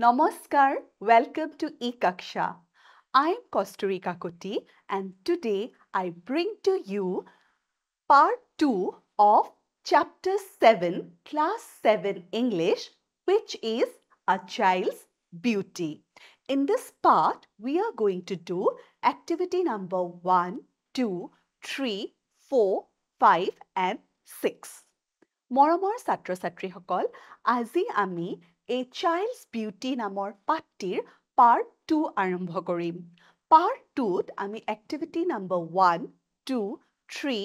Namaskar, welcome to eKaksha. I am Kasturi Kakoti and today I bring to you part 2 of chapter 7, class 7 English, which is A Child's Beauty. In this part, we are going to do activity number 1, 2, 3, 4, 5 and 6. মৰমৰ ছাত্ৰ ছাত্ৰীসকল আজি আমি A Child's Beauty নামৰ পাঠটিৰ part 2 আৰম্ভ কৰিম। Part 2ত আমি activity number 1, 2, 3,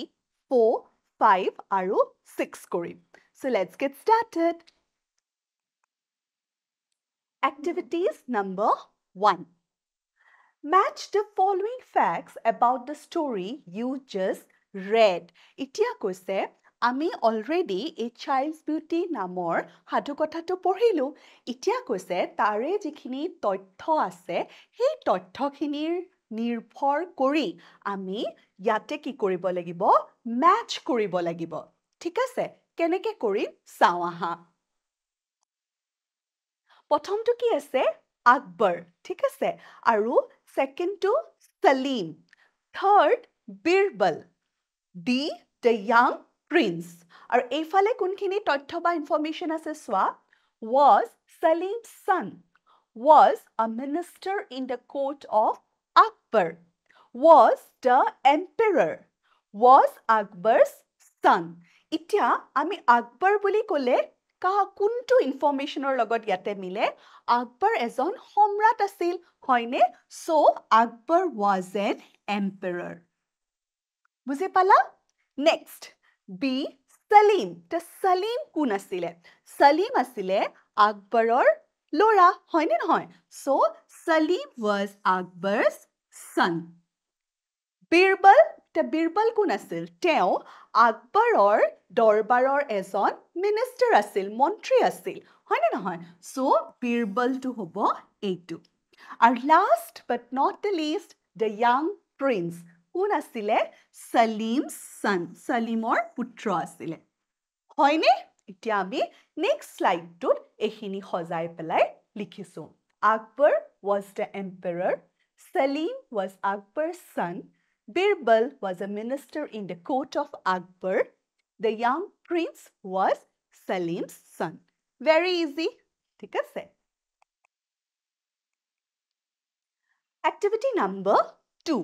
4, 5 আৰু 6 কৰিম। So let's get started. Activities number 1. Match the following facts about the story you just read. এতিয়া কৈছে আমি already A Child's Beauty নামৰ সাধুকথাটো পঢ়িলো। এতিয়া কৈছে তাৰে যিখিনি তথ্য আছে সেই তথ্যখিনিৰ নিৰ্ভৰ কৰি আমি ইয়াতে কি কৰিব লাগিব match কৰিব লাগিব। ঠিক আছে কেনেকৈ কৰিম চাওঁ আহা। প্ৰথমটো কি আছে আকবৰ ঠিক আছে আৰু সেকেন্ডটো সলীম থাৰ্ড বীৰবল ডি দ্য ইয়াং প্ৰিন্স আৰু এইফালে কোনখিনি তথ্য বা ইনফৰমেশ্যন আছে চোৱা was Salim's son was a minister in the court of Akbar was the emperor was Akbar's son এতিয়া আমি আকবৰ বুলি ক'লে কোনটো ইনফৰমেশ্যনৰ লগত ইয়াতে মিলে আকবৰ এজন সম্ৰাট আছিল হয়নে so Akbar was an emperor বুজি পালা নেক্সট বি সলীম তে সলীম কোন আছিলে সলীম আছিলে আকবৰৰ ল'ৰা হয়নে নহয় so Salim was Akbar's son Birbal তে বীৰবল কোন আছিল তেওঁ আকবৰৰ দৰবাৰৰ এজন মিনিষ্টাৰ আছিল মন্ত্ৰী আছিল হয়নে নহয় সো বীৰবলটো হ'ব এইটো আৰু last but not the least the young prince কোন আছিলে সলীম's son সলীমৰ পুত্ৰ আছিলে হয়নে এতিয়া আমি নেক্সট স্লাইডটোত এইখিনি সজাই পেলাই লিখিছো Akbar was the emperor Salim was Akbar's son Birbal was a minister in the court of Akbar. The young prince was Salim's son. Very easy. ঠিক আছে? Activity number 2.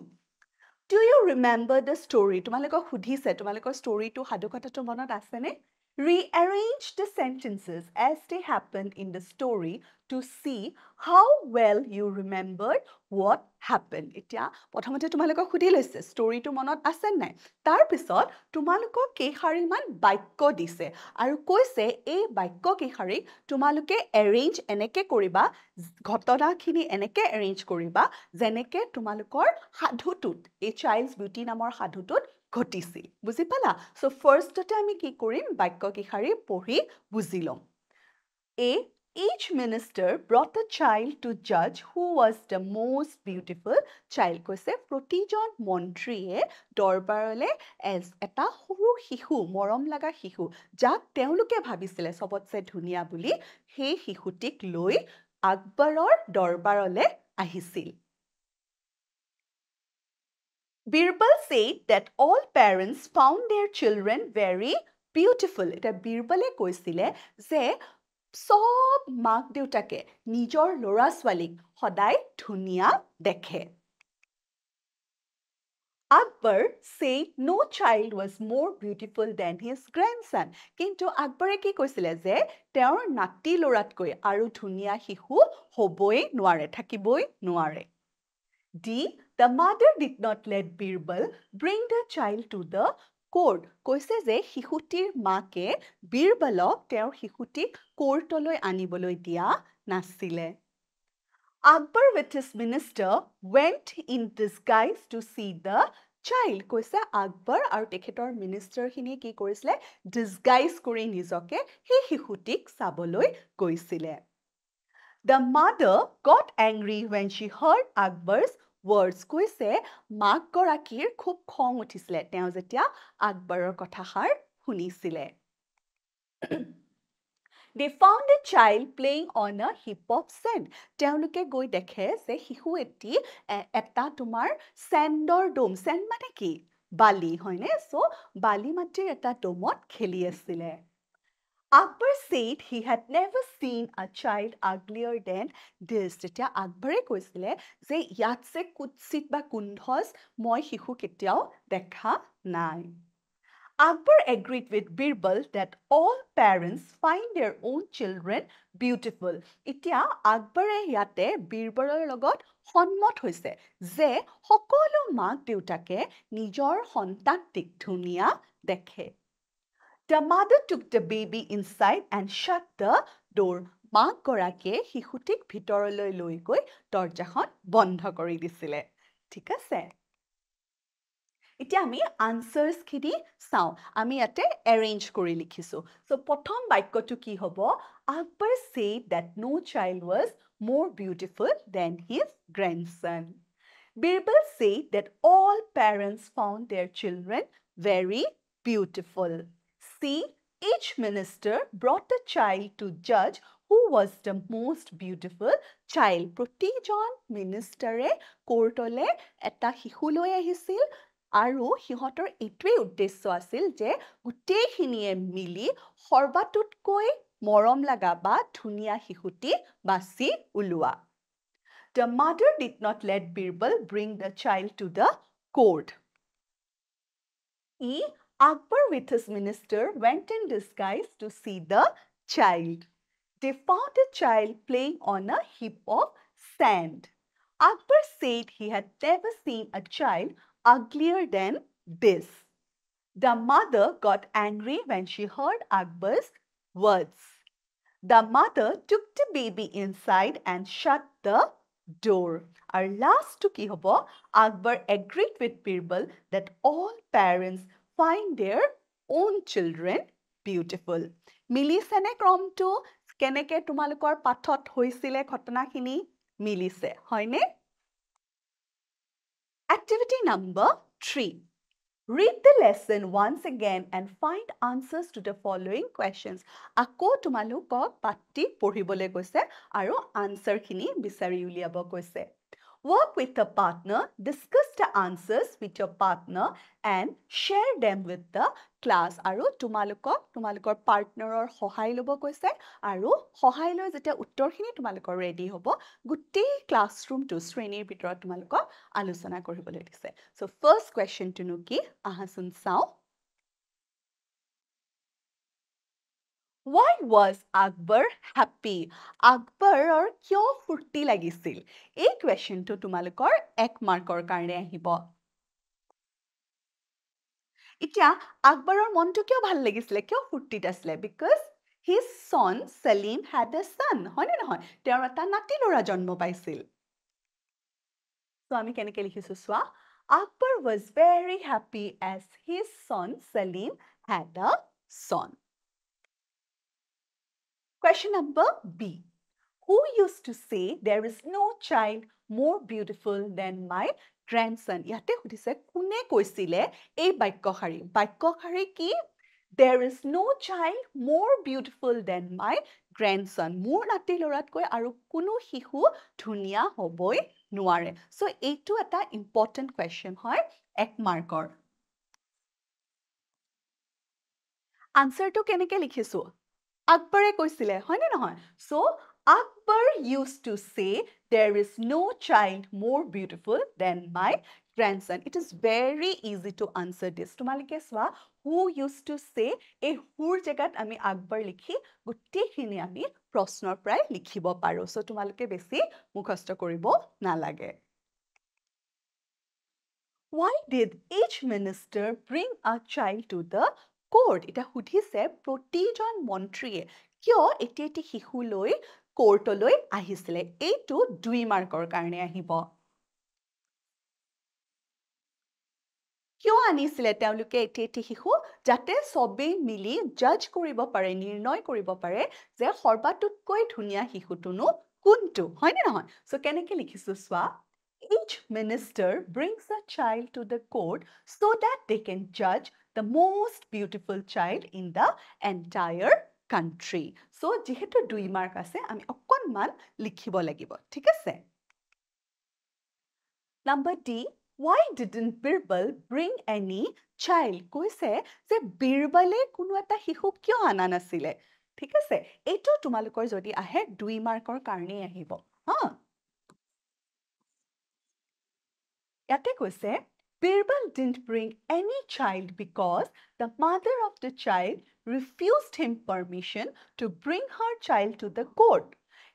Do you remember the story? তোমালোকক সুধিছে তোমালোকৰ storyটো সাধুকথাটো মনত আছেনে? Rearrange the sentences as they happened in the story to see how well you remembered what happened. এতিয়া প্ৰথমতে তোমালোকক সুধি লৈছে storyটো মনত আছে নাই তাৰ পিছত তোমালোকক কেইশাৰীমান বাক্য দিছে আৰু কৈছে এই বাক্য কেইশাৰী তোমালোকে arrange এনেকে কৰিবা ঘটনাখিনি এনেকে arrange কৰিবা যেনেকে তোমালোকৰ সাধুটোত A Child's Beauty নামৰ সাধুটোত ঘটিছিল বুজি পালা সো ফাৰ্ষ্টতে আমি কি কৰিম বাক্য কেইশাৰী পঢ়ি বুজি লম Each minister brought a child to judge who was the most beautiful child. কৈছে প্ৰতিজন মন্ত্ৰীয়ে দৰবাৰলে এটা সৰু শিশু মৰম লগা শিশু যাক তেওঁলোকে ভাবিছিলে সবতছে ধুনীয়া বুলি সেই শিশুটিক লৈ আকবৰৰ দৰবাৰলে আহিছিল Birbal said that all parents found their children very beautiful. এটা বিৰবলে কৈছিলে যে সব মাক দেউতাকে নিজৰ ল'ৰা ছোৱালীক সদায় ধুনীয়া দেখে Akbar said no child was more beautiful than his grandson. কিন্তু আকবৰে কি কৈছিলে যে তেওঁৰ নাতি ল'ৰাতকৈ আৰু ধুনীয়া শিশু হ'বই নোৱাৰে থাকিবই নোৱাৰে D. The mother did not let Birbal bring the child to the court. কৈছে যে শিশুটিৰ মাকে বীৰবলক তেওঁৰ শিশুটিক কোৰ্টলৈ আনিবলৈ দিয়া নাছিলে Akbar with his minister went in disguise to see the child. কৈছে আকবৰ আৰু তেখেতৰ মিনিষ্টাৰখিনিয়ে কি কৰিছিলে disguise কৰি নিজকে সেই শিশুটিক চাবলৈ গৈছিলে The mother got angry when she heard Akbar's words. কৈছে মাক গৰাকীৰ খুব খং উঠিছিলে তেওঁ যেতিয়া আকবৰৰ কথাষাৰ শুনিছিলে They found a child playing on a heap of sand. তেওঁলোকে গৈ দেখে যে শিশু এটি এটা তোমাৰ চেণ্ডৰ ডোম, চেণ্ড মানে কি? বালি, হয়নে? So, বালি মাটিৰ এটা ডোমত খেলি আছিলে। Akbar said he had never seen a child uglier than this. তেতিয়া আকবৰে কৈছিলে যে ইয়াতছে কুৎসিত বা কুণ্ঠজ মই শিশু কেতিয়াও দেখা নাই। Akbar agreed with Birbal that all parents find their own children beautiful. এতিয়া আকবৰে ইয়াতে বীৰবলৰ লগত সন্মত হৈছে যে সকলো মাক দেউতাকে নিজৰ সন্তানটিক ধুনীয়া দেখে। The mother took the baby inside and shut the door. মাক গৰাকীয়ে শিশুটিক ভিতৰলৈ লৈ গৈ দৰজাখন বন্ধ কৰি দিছিলে। ঠিক আছে? এতিয়া আমি আনসাৰ্সখিনি চাওঁ। আমি ইয়াতে এৰেঞ্জ কৰি লিখিছো। So প্ৰথম বাক্যটো কি হ'ব? Akbar said that no child was more beautiful than his grandson. Birbal said that all parents found their children very beautiful. C. Each minister brought a child to judge who was the most beautiful child. প্ৰতিজন মিনিষ্টাৰে কোৰ্টলে এটা শিশু লৈ আহিছিল আৰু সিহঁতৰ এইটোৱেই উদ্দেশ্য আছিল যে গোটেইখিনিয়ে মিলি সৰ্বাতোতকৈ মৰম লগা বা ধুনীয়া শিশুটি বাছি উলিওৱা। The mother did not let Birbal bring the child to the court. E. Akbar with his minister went in disguise to see the child. They found a child playing on a heap of sand. Akbar said he had never seen a child uglier than this. The mother got angry when she heard Akbar's words. The mother took the baby inside and shut the door. Our last to ki hobo, Akbar agreed with Birbal that all parents find their own children beautiful. Milise ne kromtu keneke tumalukor pathot hoisile ghotnakhini milise, hoine? Activity number 3. Read the lesson once again and find answers to the following questions. Ako tumalukok patti porhibole koise aro answer khini bisari uliabo koise. Work with a partner, discuss the answers with your partner and share them with the class. Aro tumalukor partner or সহায় লব কৈছে আৰু সহায় লৈ যেতিয়া উত্তৰখিনি তুমালোকৰ ready হ'ব গুটেই classroom two শ্ৰেণীৰ ভিতৰত তুমালোকক আলোচনা কৰিবলৈ দিছে। So first question টো কি আহাচোন চাও। Why was Akbar happy? Akbar kyo furti lagisil? Ei question to tumalukor 1 markor karone ahibo. Itya Akbaror montu kyo bhal lagisile? Kyo furtit asile? Because his son Salim had a son. Hoine nohoy? Teor eta nati lora jonmo paisil. So ami keneke likhisu swa. Akbar was very happy as his son Salim had a son. Question number B. Who used to say there is no child more beautiful than my grandson? Yate hudise kune koisile ei bakkyokhari. Bakkyokhari ki? There is no child more beautiful than my grandson. Mur nati loratkoi aru kuno hihu dhunia hoboi nuare. So eitu eta important question hoy 1 markor. Answer to keneke likhisu? Akbare koisile, hoine nohoy? So Akbar used to say there is no child more beautiful than my grandson. It is very easy to answer this. Tumalike swa who used to say a whor jagat ami Akbar likhi gutte khini ami prosnor pray likhibo paro. So tumalike besi mukhasto koribo nalage. Why did each minister bring a child to the court? Ita hudhise protijon মন্ত্ৰীয়ে কিয় এটি শিশু লৈ কোৰ্টলৈ আহিছিলে? এইটো 2 মাৰ্কৰ কাৰণে আহিব। কিয় আনিছিলে তেওঁলোকে এটি শিশু? যাতে সবে মিলি জাজ কৰিব পাৰে, নিৰ্ণয় কৰিব পাৰে যে সৰ্বাতোতকৈ ধুনীয়া শিশুটোনো কোনটো, হয়নে নহয়? সো কেনেকে লিখিছো চোৱা। Each minister brings a child to the court so that they can judge the most beautiful child in the entire country. So, যিহেতু 2 মাৰ্ক আছে, আমি অকণমান লিখিব লাগিব, ঠিক আছে? Number D, why didn't Birbal bring any child? কৈছে যে বিৰবলে কোনো এটা শিশু কিয় আনা নাছিলে? ঠিক আছে? এইটো তোমালোকৰ যদি আহে 2 মাৰ্কৰ কাৰণেই আহিব। হা? ইয়াতে কৈছে Birbal didn't bring any child because the mother of the child refused him permission to bring her child to the court.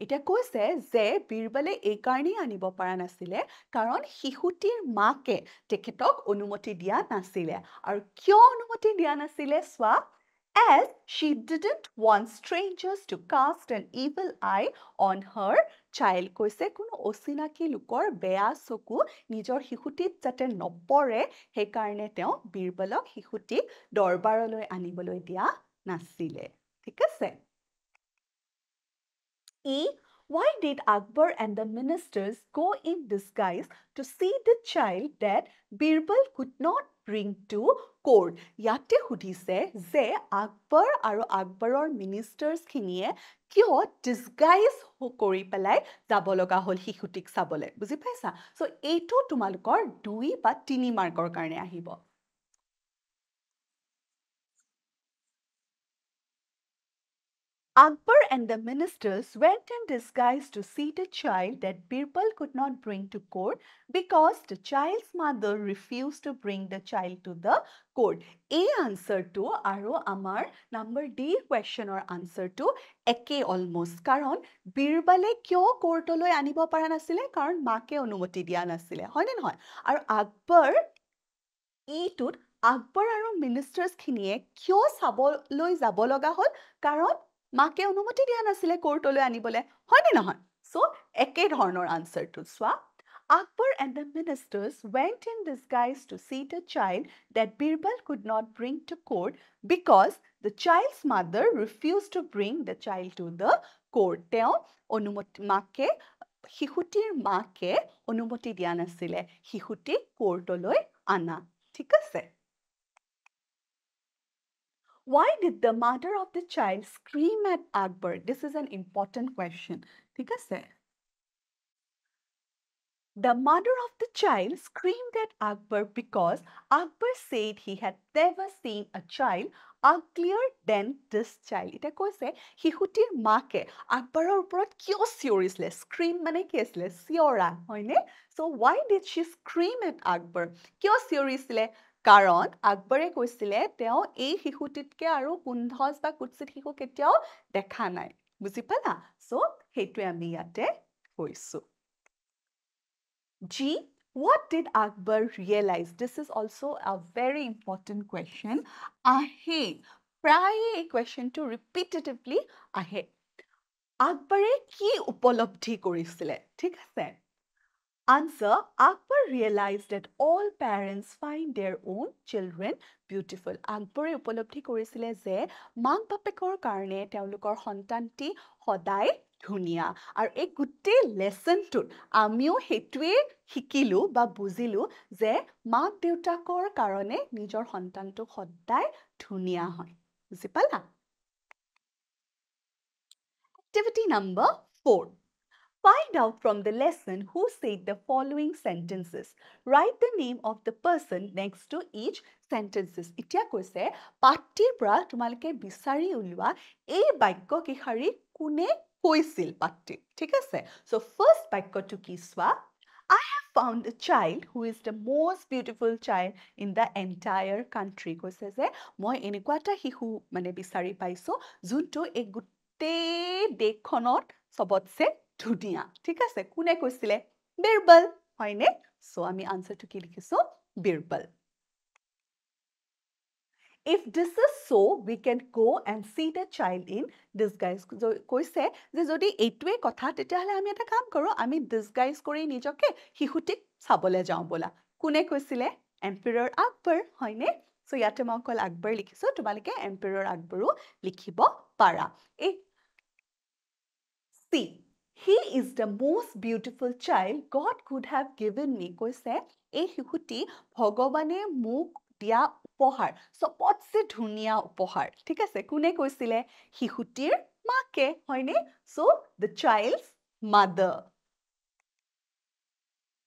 এতিয়া কৈছে যে বীৰবলে এই কাৰণেই আনিব পৰা নাছিলে কাৰণ শিশুটিৰ মাকে তেখেতক অনুমতি দিয়া নাছিলে আৰু কিয় অনুমতি দিয়া নাছিলে চোৱা as she didn't want strangers to cast an evil eye on her child. কৈছে কোনো অচিনাকি লোকৰ বেয়া চকু নিজৰ শিশুটিত যাতে নপৰে সেইকাৰণে তেওঁ বীৰবলক শিশুটিক দৰবাৰলৈ আনিবলৈ দিয়া নাছিলে। ঠিক আছে? E. Why did Akbar and the ministers go in disguise to see the child that Birbal could not bring to court? ইয়াতে সুধিছে যে আকবৰ আৰু আকবৰৰ মিনিষ্টাৰ্ছ খিনিয়ে কিয় ডিছগাইজ কৰি পেলাই যাব লগা হ'ল শিশুটিক চাবলৈ বুজি পাইছা চ' এইটো তোমালোকৰ 2 বা 3 মাৰ্কৰ কাৰণে আহিব Akbar and the ministers went in disguise to see the child that Birbal could not bring to court because the child's mother refused to bring the child to the court. A answer to aro amar number D question or answer to eke almost. Karon Birbale kyo courtoloi anibo para nasile karon make onumoti dia nasile. Hoine nohoy. Aru Akbar tut Akbar aru ministers khiniye kyo saboloi jabo loga hol karon মাকে অনুমতি দিয়া নাছিলে কোৰ্টলৈ আনিবলে হয়নে নহয় so একে ধৰণৰ আনসাৰটো সোৱা Akbar and the ministers went in disguise to see the child that Birbal could not bring to court because the child's mother refused to bring the child to the court. তেওঁ অনুমতি মাকে শিশুটিৰ মাকে অনুমতি দিয়া নাছিলে শিশুটি কোৰ্টলৈ আনা ঠিক আছে Why did the mother of the child scream at Akbar? This is an important question. ঠিক আছে? The mother of the child screamed at Akbar because Akbar said he had never seen a child uglier than this child. এটা কৈছে শিশুটিৰ মাকে আকবৰৰ ওপৰত কিয় চিঞৰিছিলে স্ক্ৰীম মানে কি আছিলে চিঞৰা হয়নে so why did she scream at Akbar কিয় চিঞৰিছিলে কাৰণ আকবৰে কৈছিলে তেওঁ এই শিশুটিতকে আৰু কুণ্ঠজ বা কুৎসিত শিশু কেতিয়াও দেখা নাই বুজি পালা সো হেতু আমি ইয়াতে কৈছো G what did Akbar realize this is also a very important question ahe প্ৰায় এই কোৱেশ্চনটো ৰিপিটেটিভলি আহে আকবৰে কি উপলব্ধি কৰিছিলে ঠিক আছে Answer Akbar realized that all parents find their own children beautiful. Akbar উপলব্ধি কৰিছিলে যে মাক বাপেকৰ কাৰণে তেওঁলোকৰ সন্তানটি সদায় ধুনীয়া আৰু এই গোটেই লেসনটোত আমিও হেতুৱে শিকিলো বা বুজিলো যে মাক দেউতাকৰ কাৰণে নিজৰ সন্তানটো সদায় ধুনীয়া হয় বুজি পালা Activity number 4 Find out from the lesson who said the following sentences. Write the name of the person next to each sentences. Itia koise patir pra tumalike bisari ulwa ei bakyo kihari kune koisil patir. Thik ase? So first bakyo to ki swa I have found a child who is the most beautiful child in the entire country. Koise je moi enekwa eta hihu mane bisari paiso junto e gutte dekhonot sobotse ধুনিয়া ঠিক আছে কোনে কৈছিলে বিৰবল হয়নে so আমি আনসাৰটো কি লিখিছো Birbal If this is so, we can go and see the child in disguise. কৈছে যে যদি এইটোৱে কথা তেতিয়াহলে আমি এটা কাম কৰো আমি disguise কৰি নিজকে শিশুটিক চাবলৈ যাওঁ বলা কোনে কৈছিলে এম্পায়াৰ আকবৰ হয়নে সো ইয়াতে মই অকল আকবৰ লিখিছো তোমালোকে এম্পায়াৰ আকবৰো লিখিব পাৰা এই C He is the most beautiful child God could have given me. কৈছে এই শিশুটি ভগৱানে মোক দিয়া উপহাৰ সবতছে ধুনীয়া উপহাৰ ঠিক আছে কোনে কৈছিলে শিশুটিৰ মাকে হয়নে so the child's mother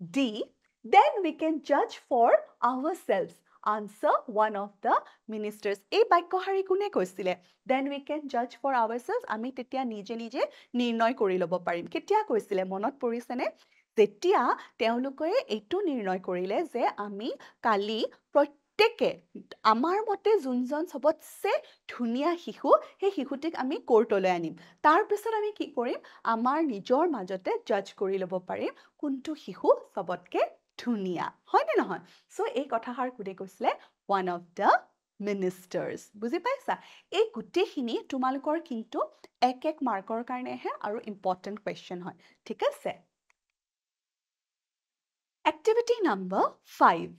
D then we can judge for ourselves answer one of the ministers এই বাক্যশাৰী কোনে কৈছিলে then we can judge for ourselves আমি তেতিয়া নিজে নিজে নিৰ্ণয় কৰি ল'ব পাৰিম কেতিয়া কৈছিলে মনত পৰিছেনে যেতিয়া তেওঁলোকে এইটো নিৰ্ণয় কৰিলে যে আমি কালি প্ৰত্যেকে আমাৰ মতে যোনজন সবতছে ধুনীয়া শিশু সেই শিশুটিক আমি কোৰ্টলৈ আনিম তাৰ পিছত আমি কি কৰিম আমাৰ নিজৰ মাজতে জাজ কৰি ল'ব পাৰিম কোনটো শিশু সবতকে ধুনীয়া হয় নে নহয় সো এই কথাষাৰ কোনে কৈছিলে one of the ministers বুজি পাইছা এই গুটেখিনি তোমালোকৰ কিন্তু এক এক মাৰ্কৰ কাৰণেহে আৰু ইম্পৰ্টেন্ট কোৱেশ্চন হয় ঠিক আছে Activity number 5.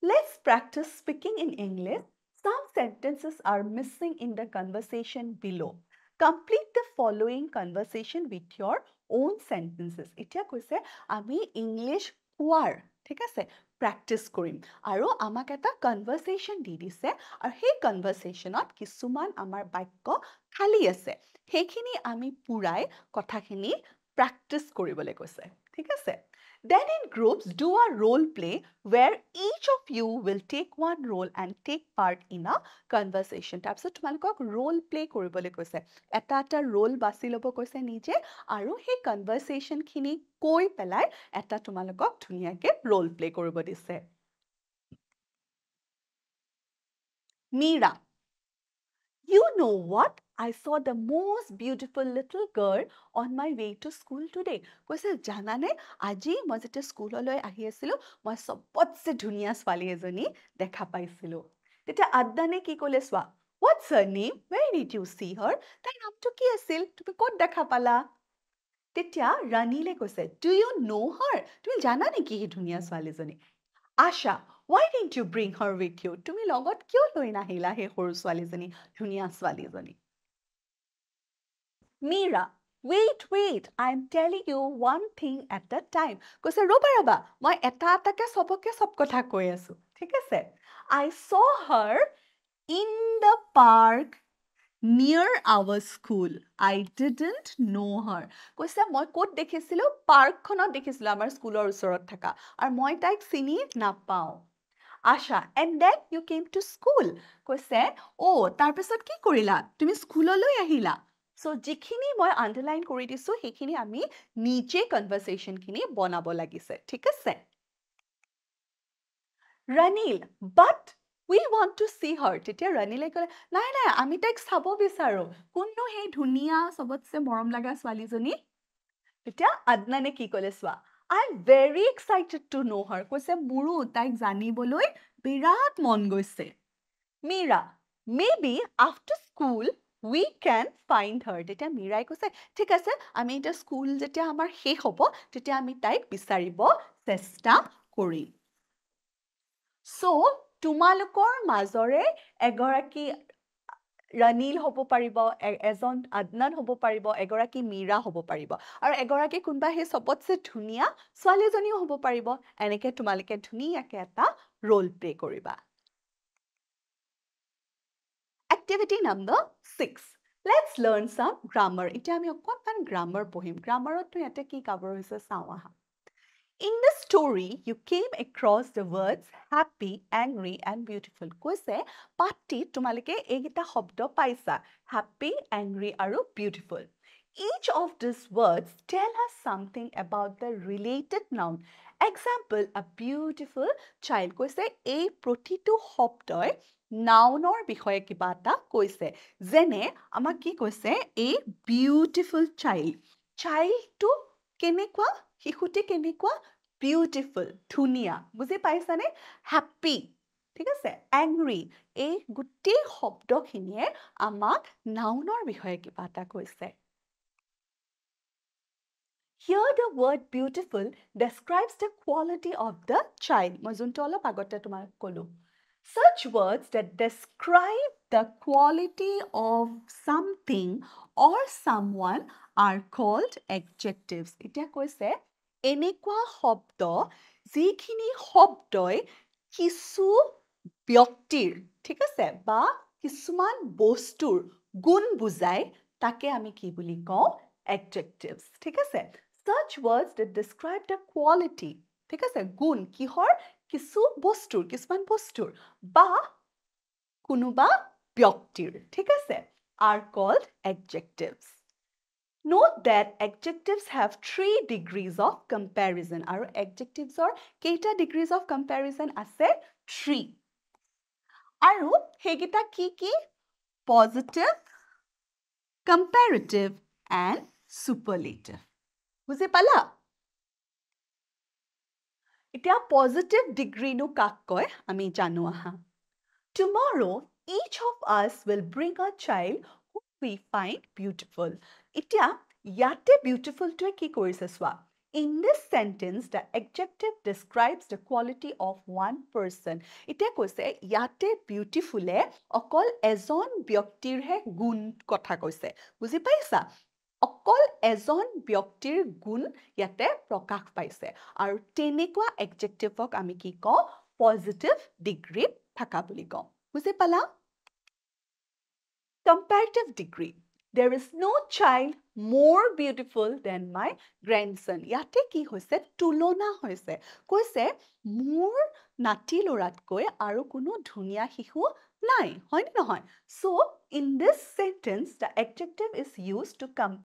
Let's practice speaking in English. Some sentences are missing in the conversation below. Complete the following conversation with your own sentences. Itia koise ami English koar. Thik ase practice korim. Aro amak eta conversation di dise ar he conversationot kisuman amar bakyo khali ase. Hekhini ami purai kothakhini practice koribole koise. Thik ase Then in groups, do a role play where each of you will take one role and take part in a conversation. তাৰপিছত তোমালোকক role play কৰিবলৈ কৈছে এটা role বাছি ল'ব কৈছে নিজে আৰু সেই conversationখিনি কৈ পেলাই এটা তোমালোকক ধুনীয়াকৈ role play কৰিব দিছে Meera You know what? I saw the most beautiful little girl on my way to school today. কৈছে জানানে আজি মই যেতিয়া স্কুললৈ আহি আছিলো মই সবতছে ধুনীয়া ছোৱালী এজনী দেখা পাইছিলো তেতিয়া আদনানে কি ক'লে চোৱা What's her name? Where did you see her? তাইৰ নামটো কি আছিল তুমি ক'ত দেখা পালা তেতিয়া ৰাণীলে কৈছে Do you know her? তুমি জানা নেকি এই ধুনীয়া ছোৱালীজনী Asha, why didn't you bring her with you? তুমি লগত কিয় লৈ নাহিলা হে সৰু ছোৱালীজনী ধুনীয়া ছোৱালীজনী Meera, wait, I'm telling you one thing at a time. কৈছে ৰবা মই এটাকে সবকে সব কথা কৈ আছো ঠিক আছে I saw her in the park near our school. I didn't know her. কৈছে মই ক'ত দেখিছিলো পাৰ্কখনত দেখিছিলো আমাৰ স্কুলৰ ওচৰত থকা আৰু মই তাইক চিনি নাপাওঁ Asha, and then you came to school. কৈছে তাৰ পিছত কি কৰিলা তুমি স্কুললৈ আহিলা So যিখিনি মই আন্ডাৰলাইন কৰি দিছো সেইখিনি আমি নিজে কনভাৰসেচনখিনি বনাব লাগিছে ঠিক আছে Ranil but we want to see her তেতিয়া ৰাণীলে ক'লে নাই আমি তাইক চাব বিচাৰো কোননো হেই ধুনীয়া সবতছে মৰম লগা ছোৱালীজনী তেতিয়া আদনানে কি ক'লে চোৱা I'm very excited to know her কৈছে মোৰো তাইক জানিবলৈ বিৰাট মন গৈছে Meera maybe after school we can find her তেতিয়া মীৰাই কৈছে ঠিক আছে আমি এটা স্কুল যেতিয়া আমাৰ শেষ হ'ব তেতিয়া আমি তাইক বিচাৰিব চেষ্টা কৰিম So তোমালোকৰ মাজৰে এগৰাকী ৰাণীল হ'ব পাৰিব এজন আদনান হ'ব পাৰিব এগৰাকী মীৰা হ'ব পাৰিব আৰু এগৰাকী কোনবা হে সবতছে ধুনীয়া ছোৱালীজনীও হ'ব পাৰিব এনেকে তোমালোকে ধুনীয়াকে এটা ৰোল প্লে কৰিবা Activity number 6. Let's learn some grammar. এতিয়া আমি অকণমান grammar পঢ়িম গ্ৰামাৰতটো ইয়াতে কি কভাৰ হৈছে চাওঁ আহা In the story, you came across the words happy, angry, and beautiful. কৈছে পাঠটি তোমালোকে এইকেইটা শব্দ পাইছা happy, angry, আৰু beautiful. Each of these words tell us something about the related noun. Example, a beautiful child. কৈছে এই প্ৰতিটো শব্দই নাউনৰ বিষয়ে কিবা এটা কৈছে যেনে আমাক কি কৈছে a beautiful child. Childটো কেনেকুৱা শিশুটি কেনেকুৱা beautiful ধুনীয়া বুজি পাইছানে happy ঠিক আছে angry এই গুটেই শব্দখিনিয়ে আমাক নাউনৰ বিষয়ে কিবা এটা কৈছে Here the word beautiful describes the quality of the child মই যোনটো অলপ আগতে তোমাক ক'লো Such words that describe the quality of something or someone are called adjectives. এতিয়া কৈছে এনেকুৱা শব্দ যিখিনি শব্দই কিছু ব্যক্তিৰ ঠিক আছে বা কিছুমান বস্তুৰ গুণ বুজাই তাকে আমি কি বুলি কওঁ adjectives ঠিক আছে such words that describe the quality ঠিক আছে গুণ কিহৰ কিছু বস্তুৰ কিছুমান বস্তুৰ বা কোনোবা ব্যক্তিৰ ঠিক আছে are called adjectives Note that adjectives have 3 degrees of comparison. Our adjectives are keita degrees of comparison ase 3. Aru hegita ki positive, comparative and superlative. Buzi pala? Itia positive degree nu kak koy ami janu aha. Tomorrow each of us will bring a child who we find beautiful. Itia yate beautiful to ki korise swa. In this sentence, the adjective describes the quality of one person. Itia koise yate beautiful e okol ejon byaktir he gun kotha koise. Buzi paisa? অকল এজন ব্যক্তিৰ গুণ ইয়াতে প্ৰকাশ পাইছে আৰু তেনেকুৱা এডজেক্টিভক আমি কি কওঁ পজিটিভ ডিগ্ৰীত থাকা বুলি কওঁ বুজি পালা comparative degree there is no child more beautiful than my grandson ইয়াতে কি হৈছে তুলনা হৈছে কৈছে মোৰ নাতি লৰাতকৈ আৰু কোনো ধুনীয়া শিশু নাই হয় নে নহয় so in this sentence the adjective is used to compare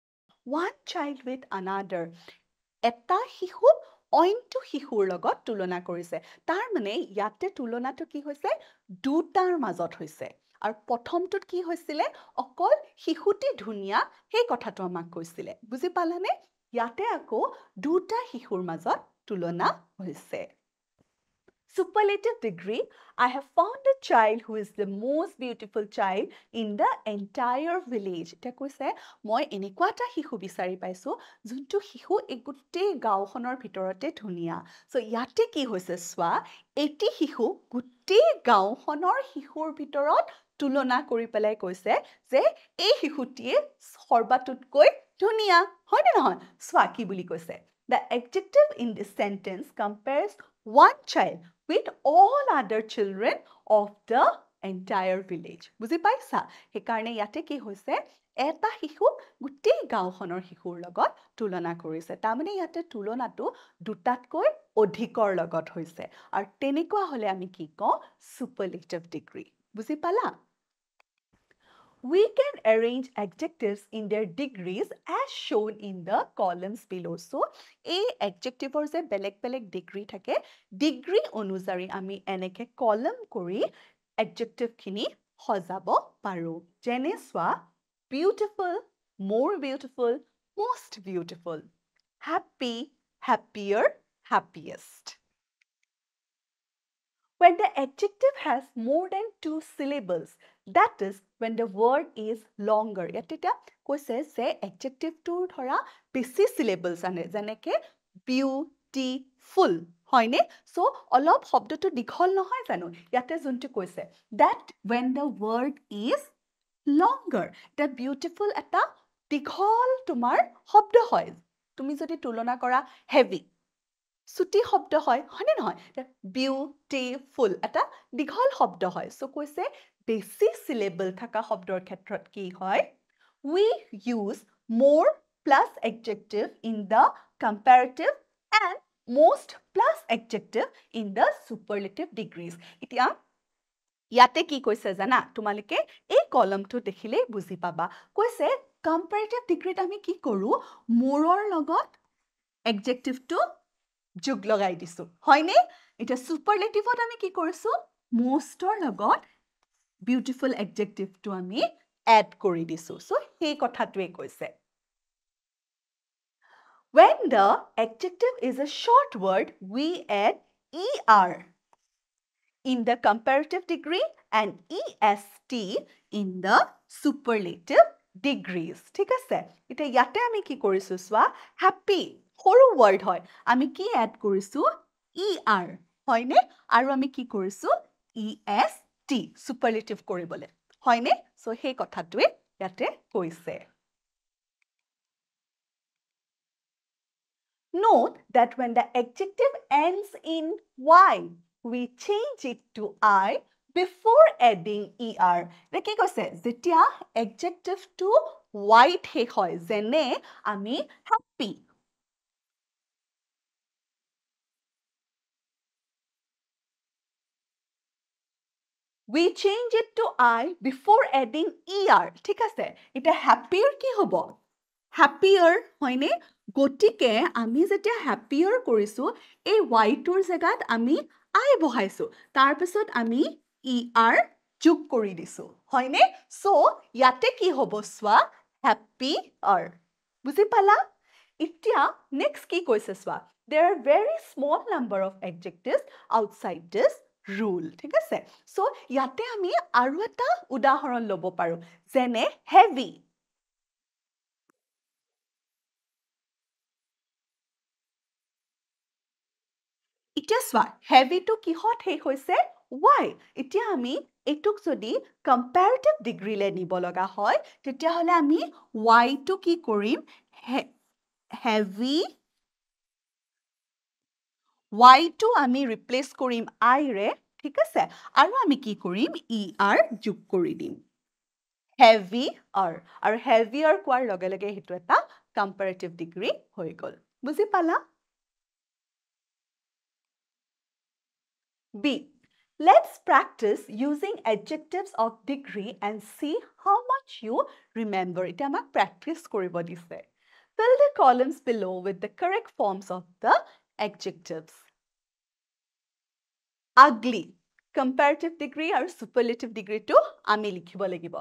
one child with another এটা শিশু অইনটো শিশুৰ লগত তুলনা কৰিছে তাৰ মানে ইয়াতে তুলনাটো কি হৈছে দুটাৰ মাজত হৈছে আৰু প্ৰথমটোত কি হৈছিল অকল শিশুটি ধুনিয়া সেই কথাটো আমাক কৈছিল বুজি পালানে ইয়াতে আকৌ দুটা শিশুৰ মাজত তুলনা হৈছে Superlative degree, I have found a child who is the most beautiful child in the entire village. এটা কৈছে মই এনেকুৱা এটা শিশু বিচাৰি পাইছো যোনটো শিশু এই গোটেই গাঁওখনৰ ভিতৰতে ধুনীয়া সো ইয়াতে কি হৈছে সোৱা এটি শিশু গোটেই গাঁওখনৰ শিশুৰ ভিতৰত তুলনা কৰি পেলাই কৈছে যে এই শিশুটিয়ে সৰ্বাতকৈ ধুনীয়া হয় নে নহয় সোৱা কি বুলি কৈছে The adjective in this sentence compares one child with all other children of the entire village. বুজি পাইছা? সেইকাৰণে ইয়াতে কি হৈছে এটা শিশু গোটেই গাঁওখনৰ শিশুৰ লগত তুলনা কৰিছে তাৰমানে ইয়াতে তুলনাটো দুটাতকৈ অধিকৰ লগত হৈছে আৰু তেনেকুৱা হলে আমি কি কওঁ superlative degree. বুজি পালা? We can arrange adjectives in their degrees as shown in the columns below. So, a adjective or a belek degree thake degree onusari ami eneke column kori adjective kini hojabo paru. Jene swa beautiful, more beautiful, most beautiful, happy, happier, happiest. When the adjective has more than 2 syllables, that is when the word is longer. Yatita koise se adjective to thora besi syllables ane janeke beautiful hoine so olop shobdo to dikhol nohoy janu yate juntu koise that when the word is longer the beautiful eta dikhol tumar shobdo hoy tumi jodi tulona kora heavy Suti শব্দ হয় হয়নে নহয় beautiful এটা দীঘল শব্দ হয় so কৈছে বেছি syllable থাকা শব্দৰ ক্ষেত্ৰত কি হয় we use more plus adjective in the comparative and most plus adjective in the superlative degrees এতিয়া ইয়াতে কি কৈছে জানা তোমালোকে এই কলমটো দেখিলে বুজি পাবা কৈছে comparative degree আমি কি কৰো moreৰ লগত adjective টো যোগ লগাই দিছো হয়নে এটা সুপাৰলেটিভত আমি কি কৰিছো মোষ্টৰ লগত বিউটিফুল এডজেক্টিভটো আমি এড কৰি দিছো সো সেই কথাটোৱে কৈছে when the adjective is a short word we add er in the comparative degree and est in the superlative degrees ঠিক আছে এটা ইয়াতে আমি কি কৰিছো সোৱা happy সৰু word হয় আমি কি এড কৰিছো er হয়নে আৰু আমি কি কৰিছো est superlative কৰিবলে হয়নে সো সেই কথাটোৱে ইয়াতে কৈছে Note that when the adjective ends in y we change it to I before adding er এটা কি কৈছে যেতিয়া adjective to white শেষ হয় যেনে আমি happy we change it to I before adding er ঠিক আছে এটা happier কি হ'ব happier হয়নে গতিকে আমি যেতিয়া happier কৰিছো এই y টোৰ জাগাত আমি I বহাইছো তাৰ পিছত আমি er যোগ কৰি দিছো হয়নে সো ইয়াতে কি হ'ব সোৱা happier বুজি পালা এতিয়া next কি কৈছে সোৱা there are very small number of adjectives outside this rule ঠিক আছে সো ইয়াতে আমি আৰু এটা উদাহৰণ ল'ব পাৰো যেনে heavy এতিয়া সোৱা heavy টো কিহত শেষ হৈছে why এতিয়া আমি এটুক যদি comparative degree লে নিব লগা হয় তেতিয়াহলে আমি why টো কি কৰিম heavy y টো আমি ৰিপ্লেস কৰিম I ৰে ঠিক আছে আৰু আমি কি কৰিম er যোগ কৰি দিম heavier আৰু heavier কোৱাৰ লগে লগে হেতু এটা comparative degree হৈ গল বুজি পালা B. Let's practice using adjectives of degree and see how much you remember. Ita amak practice koribo dise. Fill the columns below with the correct forms of the adjectives. Ugly. Comparative degree or superlative degree to ami likhibo lagibo.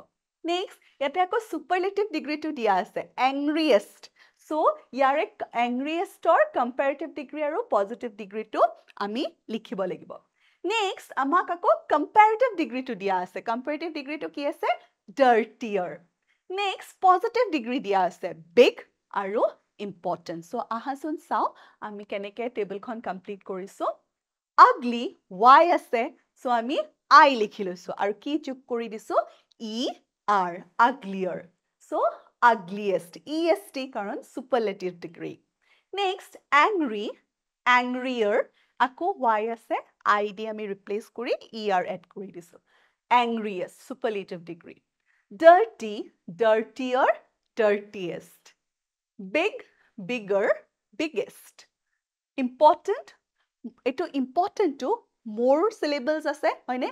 Next, yate ako superlative degree to dia ase. Angriest. So, yare angriest or comparative degree or positive degree to ami likhibo lagibo. Next, আমাক আকৌ comparative degree to দিয়া আছে. Comparative degree to কি আছে? Dirtier. Next, positive degree দিয়া আছে. Big আৰু important. So, আহাচোন চাও, আমি কেনেকে টেবলখন complete কৰিছো. Ugly, Y আছে. So, আমি I লিখি লৈছো. আৰু কি যোগ কৰি দিছো? ER, uglier. So, ugliest, EST কাৰণ superlative degree. Next, angry, angrier. আকৌ y আছে I দি আমি ৰিপ্লেস কৰি er এড কৰি দিছো angriest superlative degree dirty dirtier dirtiest big bigger biggest important এটো important to more syllables আছে হয়নে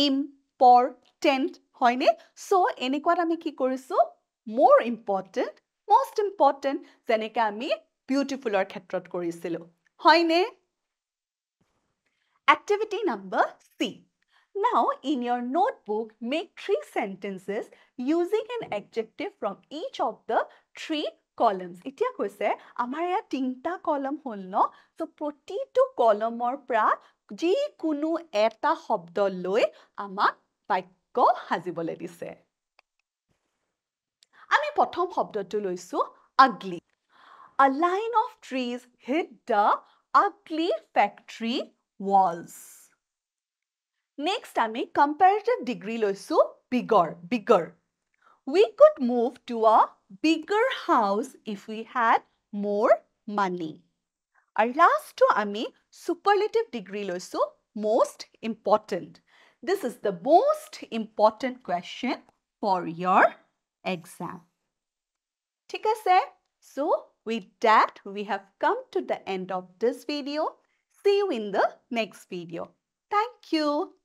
important হয়নে so এনেকুৱাত আমি কি কৰিছো more important most important যেনেকৈ আমি beautiful ৰ ক্ষেত্ৰত কৰিছিলো হয়নে Activity number C. Now, in your notebook, make 3 sentences using an adjective from each of the 3 columns. Itia koise, amar ya 3ta column hol no, so protitu column or pra, ji kunu eta hobdo loi, ama baikko hazibole dise. Ami pothom hobdo tu loisu, ugly. A line of trees hid the ugly factory walls. Next, আমি comparative degree লৈছো bigger. We could move to a bigger house if we had more money. And last to আমি superlative degree লৈছো most important. This is the most important question for your exam. ঠিক আছে? So, with that, we have come to the end of this video. See you in the next video. Thank you.